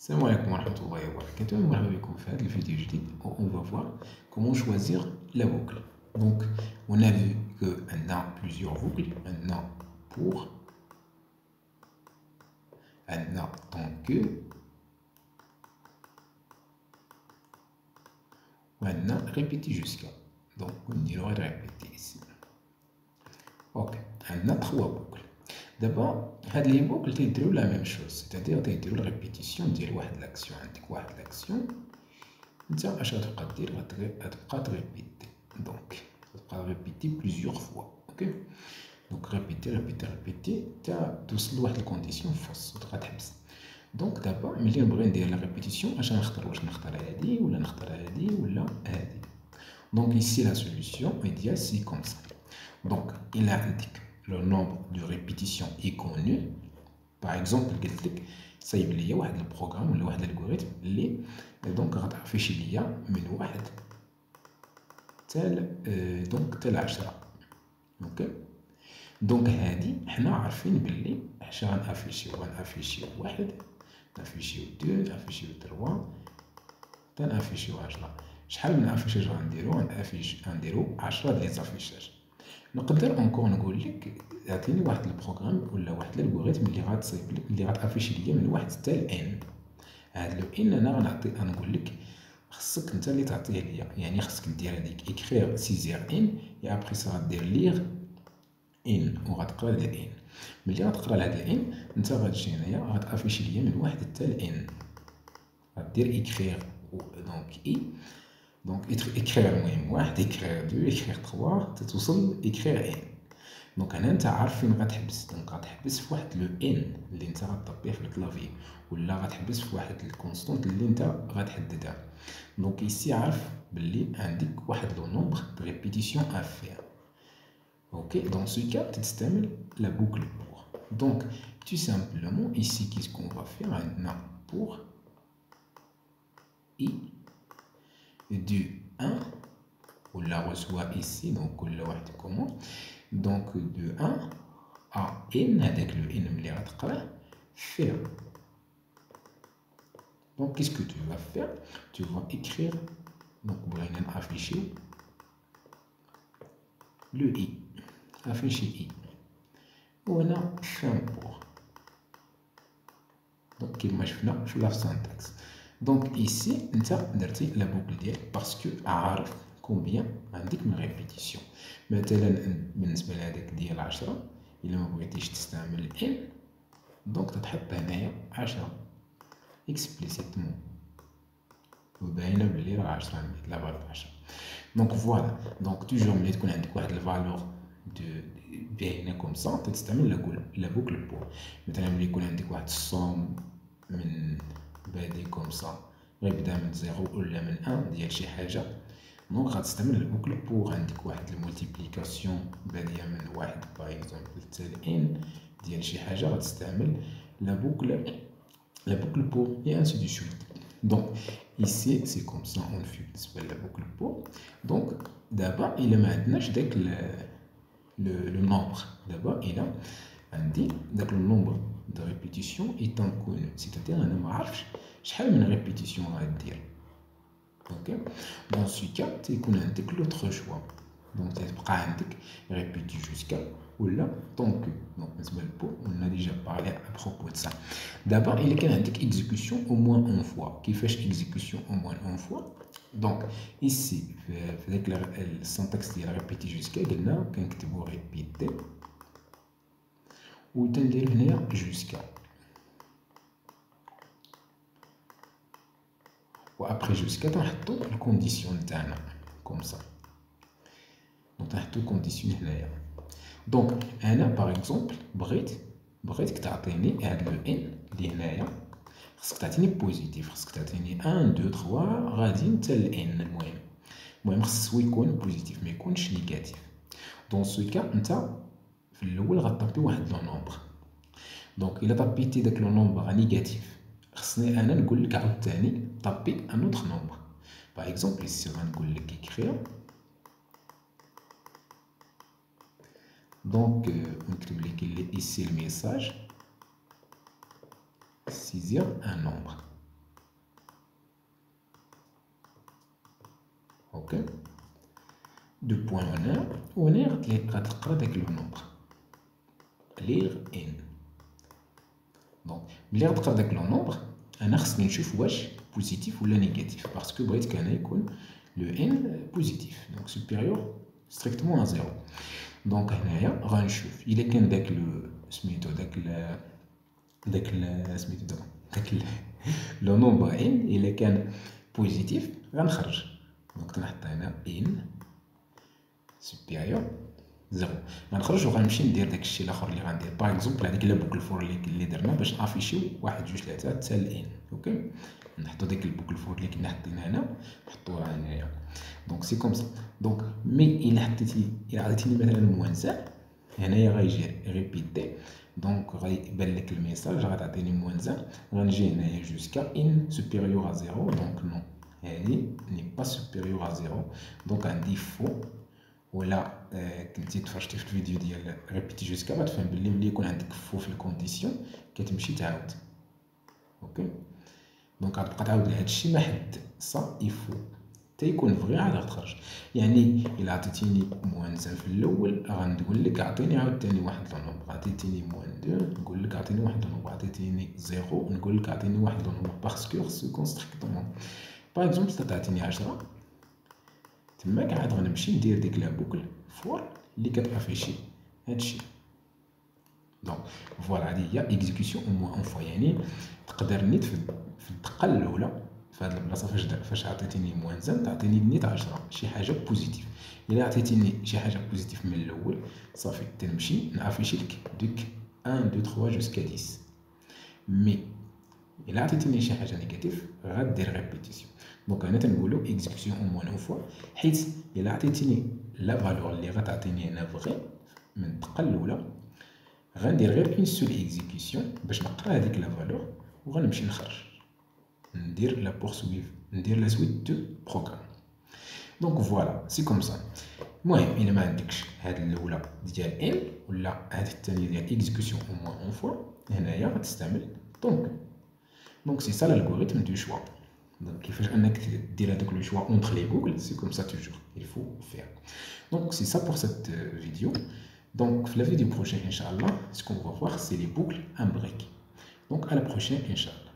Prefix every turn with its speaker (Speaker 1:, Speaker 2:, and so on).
Speaker 1: Salam alaikum wa rahmatullahi wa barakatuh. Marhaba bikoum في هذا الفيديو جديد où on va voir comment choisir la boucle. Donc, on a vu qu'on a plusieurs boucles. On a pour, on a tant que, on a répété jusqu'à. Donc, on ira répéter ici. Ok, on a trois boucles. D'abord, les boucles تيديروا la même chose, c'est-à-dire تيديروا la répétition ديال واحد l'action. عندك واحد l'action انت اش غتبقى دير غتبقى تريبيتي دونك غتبقى ريبيتي بليزيور فوا اوكي دونك ريبيتي حتى توصل لواحد الكونديسيون فاس غتحبس دونك دابا ملي نبغي ندير لا ريبيتيسيون اش غنختار واش نختار هادي ولا نختار هادي ولا هادي دونك ici la solution idéale c'est comme ça donc il indique le nombre de répétitions est connu par exemple قلت لك صايب ليا واحد البروغرام ولا واحد الالغوريثم اللي دونك غتعفيشي ليا من واحد حتى 10 اوكي دونك هادي حنا عارفين باللي اش غنافيشيو واحد نافيشيو 2 نافيشيو 3 حتى نافيشيو 10 شحال من افيشاج غنديرو 10 ديال الافيشاج نقدر انكور نقول لك اعطيني واحد البروغرام ولا واحد الالغوريثم اللي غتصايب لي اللي غتافيشي ليا من واحد حتى لان هاد لو ان انا غنقول لك خصك انت اللي تعطيه ليا يعني خصك دير هذيك اكرير سيزير ان يا ابري سا غدير لير ان وغتقرا هاد ان ملي غتقرا لهاد الان انت غتجي هنايا غتافيشي ليا من واحد حتى لان غدير اكرير دونك اي دونك اكرير المهم واحد اكرير 2 اكرير 3 تتوصل اكرير ان دونك هنا انت عارف فين غتحبس دونك غتحبس في واحد لو ان اللي انت غطبيه في الكلافي ولا غتحبس في واحد الكونستانت اللي انت غتحددها دونك ici عارف باللي عندك واحد لو نومبر دو ريبيتيسيون ا فير اوكي دون سو كا تستعمل لا بوكل pour donc tout simplement ici qu'est-ce qu'on va faire عندنا pour i du 1 on la reçoit ici donc كل واحد comment donc de 1 à n هذاك le n اللي غتقراه faire donc qu'est-ce que tu vas faire tu vas écrire donc بغينا نافيشيو le i afficher i وهنا fin pour donc كيما شفنا في la syntaxe donc ici انت درتي لا بوكل ديالك باسكو عارف كومبيان عندك من ريبيتيسيون مثلا بالنسبه لهذاك ديال 10 الا ما بغيتيش تستعمل ان دونك تتحط هنايا 10 اكسبليسيتمون وباينه بلي راه 10 لا فالور 10 دونك فوالا دونك توجور ملي تكون عندك واحد الفالور دو باينه كوم سا تستعمل لا بوكل بور مثلا ملي يكون عندك واحد الصوم من بادي كوم سا غيبدا من 0 ولا من 1 ديال شي حاجه دونك غتستعمل البوكل بور عندك واحد المولتيبليكاسيون باديه من واحد باغ اكزومبل حتى ان ديال شي حاجه غتستعمل لا بوكل بور et ainsi de suite donc ici c'est comme ça on fait بالنسبه la boucle pour donc دابا الا ما عندناش داك le nombre دابا الا عندي داك le nombre de répétition est inconnu c'est-à-dire انا ما عارفش شحال من ريبيتيسيون غادير اوكي دون سو كا تيكون عندك لوتر شوا دونك تبقى عندك ريبيتي جوسكا ولا طونك دونك بالنسبه للبو on a déjà parlé à propos de ça دابا الا كان عندك اكزيكوسيون au moins une fois كيفاش اكزيكوسيون au moins une fois دونك ici في داك السنتكس ديال ريبيتي جوسكا قلنا كنكتبو ريبيتي و تندير هنايا جوسكا و ابري جوسكا تنحطو الكونديسيون تاعنا كوم سا دونك تنحطو كونديسيون هنايا دونك انا باغ اكزومبل بغيتك تعطيني هاد لو ان اللي هنايا خصك تعطيني بوزيتيف خصك تعطيني 1 2 3 غادي حتى لان المهم خصو يكون بوزيتيف ما يكونش نيجاتيف دون سو كا انت في الاول غطبي واحد لو نومبر دونك الا طبيتي داك لو نومبر نيجاتيف خصني انا نقول لك عاوتاني طبي ان اوتر نومبر باغ اكزومبل سي غنقول لك اكرير دونك نكتب لك ici le message saisir un nombre ok. De point honneur honneur غتقرا داك لو نومبر lire n. دونك ملي غتقرا داك لو نومبر انا خصني نشوف واش بوزيتيف ولا نيجاتيف باسكو بغيت كان يكون لو ان بوزيتيف دونك سوبيريور ستريكتومون ا زيرو. دونك هنايا غنشوف الا كان داك لو سميتو داك سميتو داك لو نومبر ان الا كان بوزيتيف غنخرج. دونك تنحط هنا ان سوبيريور زيرو غنخرج وغنمشي ندير داكشي الاخر اللي غندير باغ اكزومبل هذيك لا بوكل فور اللي درنا باش نافيشيو 1 2 3 حتى ل ان. اوكي نحطو ديك البوكل فور اللي كنا حاطينها هنا نحطوها هنايا. دونك سي كوم سا. دونك مي الا عطيتيني مثلا موان زيرو هنايا غيجي ريبيتي. دونك غيبان لك الميساج غتعطيني موان زيرو غنجي هنايا جوسكا ان سوبيريور ا زيرو. دونك نو هادي ني با سوبيريور ا زيرو. دونك عندي فو ولا كنتي تفرجتي في الفيديو ديال ريبيتي جوسكا غتفهم بلي ملي يكون عندك فو في الكونديسيون كتمشي تعاود. اوكي دونك غتبقى تعاود هادشي ما حد صا يفو حتى يكون فغي عاد غتخرج. يعني الا عطيتيني موان زان في الاول غنقول لك عطيني عاوتاني واحد لو نومبر، عطيتيني موان 2 نقول لك عطيني واحد لو نومبر، عطيتيني زيرو نقول لك عطيني واحد لو نومبر باسكو خصو يكون ستريكتومون. باغ اكزومبل تعطيني 10 تماك عاد غنمشي ندير ديك لا بوكل فور اللي كتافيشي هادشي. دونك فوالا هادي هي اكزيكسيون او موان اون فوا. يعني تقدر نيت في الدقه الاولى في هاد البلاصه فاش عطيتيني موان زان تعطيني نيت 10 شي حاجه بوزيتيف. الا عطيتيني شي حاجه بوزيتيف من الاول صافي تنمشي نافيشي لك ديك 1 2 3 جوسكا 10. مي الا عطيتيني شي حاجه نيجاتيف غدير ريبيتيسيون. دونك هنا تنقولوا اكزيكسيون او موان اون فوا حيت الا عطيتيني لا فالور اللي غتعطيني هنا فغي من الدقه الاولى غندير غير اون سول اكزيكسيون باش نقرا هذيك لا فالور وغنمشي نخرج ندير لا بورسويف ندير لا سويت دو بروغرام. دونك فوالا سي كوم سا. المهم الا ما عندكش هاد الاولى ديال ان ولا هاد الثانيه ديال اكزيكسيون او موان اون فوا هنايا غتستعمل دونك سي سا l'algorithme du choix. Donc كيفاش انك دير هذاك لو شوا اونتر لي بوكل سي كوم سا توجور il faut faire. Donc c'est ça pour cette vidéo. Donc في la vidéo prochaine inchallah ce qu'on va voir c'est les boucles imbriquées. Donc à la prochaine inchallah.